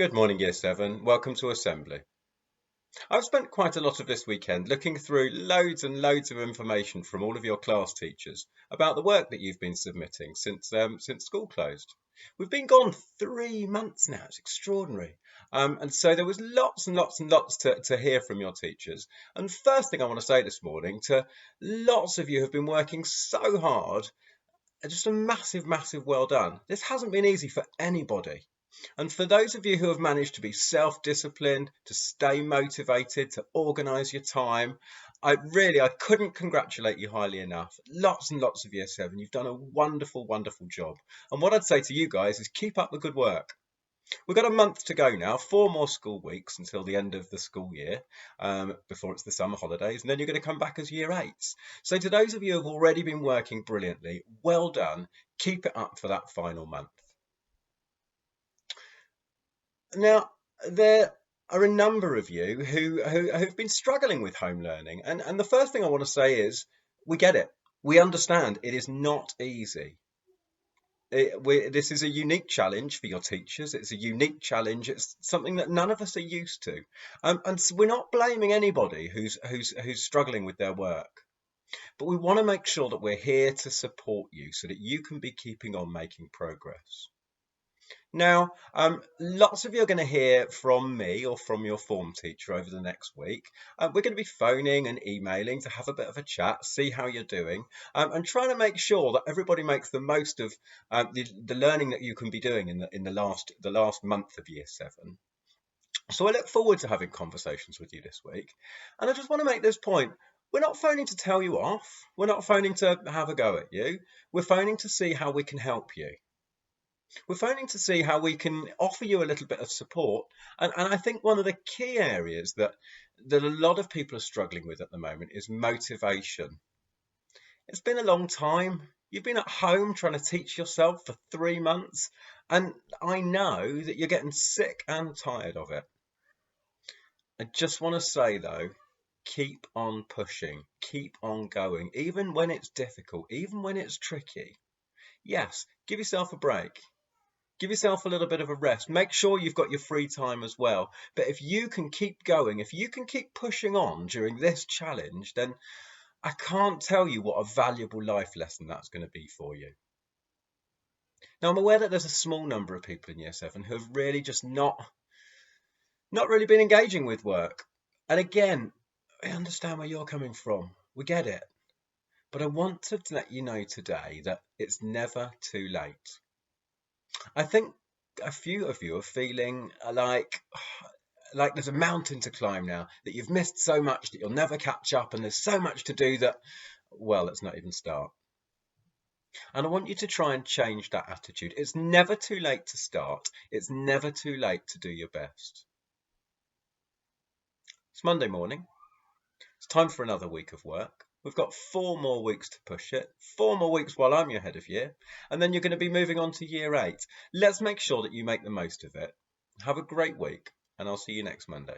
Good morning, Year 7. Welcome to Assembly. I've spent quite a lot of this weekend looking through loads and loads of information from all of your class teachers about the work that you've been submitting since school closed. We've been gone 3 months now. It's extraordinary. And so there was lots and lots and lots to hear from your teachers. And first thing I want to say this morning to lots of you who have been working so hard, just a massive, massive well done. This hasn't been easy for anybody. And for those of you who have managed to be self-disciplined, to stay motivated, to organise your time, I couldn't congratulate you highly enough. Lots and lots of Year 7. You've done a wonderful, wonderful job. And what I'd say to you guys is keep up the good work. We've got a month to go now, 4 more school weeks until the end of the school year, before it's the summer holidays, and then you're going to come back as Year 8s. So to those of you who have already been working brilliantly, well done. Keep it up for that final month. Now, there are a number of you who've been struggling with home learning. And the first thing I want to say is we get it. We understand it is not easy. This is a unique challenge for your teachers. It's a unique challenge. It's something that none of us are used to. And so we're not blaming anybody who's struggling with their work. But we want to make sure that we're here to support you so that you can be keeping on making progress. Now, lots of you are going to hear from me or from your form teacher over the next week. We're going to be phoning and emailing to have a bit of a chat, see how you're doing, and trying to make sure that everybody makes the most of the learning that you can be doing in the last month of Year 7. So I look forward to having conversations with you this week. And I just want to make this point. We're not phoning to tell you off. We're not phoning to have a go at you. We're phoning to see how we can help you. We're phoning to see how we can offer you a little bit of support. And I think one of the key areas that a lot of people are struggling with at the moment is motivation. It's been a long time. You've been at home trying to teach yourself for 3 months. And I know that you're getting sick and tired of it. I just want to say, though, keep on pushing, keep on going, even when it's difficult, even when it's tricky. Yes, give yourself a break. Give yourself a little bit of a rest. Make sure you've got your free time as well. But if you can keep going, if you can keep pushing on during this challenge, then I can't tell you what a valuable life lesson that's going to be for you. Now, I'm aware that there's a small number of people in Year 7 who have really just not really been engaging with work. And again, I understand where you're coming from. We get it. But I want to let you know today that it's never too late. I think a few of you are feeling like there's a mountain to climb now, that you've missed so much that you'll never catch up, and there's so much to do that, well, let's not even start. And I want you to try and change that attitude. It's never too late to start. It's never too late to do your best. It's Monday morning. It's time for another week of work. We've got 4 more weeks to push it, 4 more weeks while I'm your head of year, and then you're going to be moving on to Year 8. Let's make sure that you make the most of it. Have a great week, and I'll see you next Monday.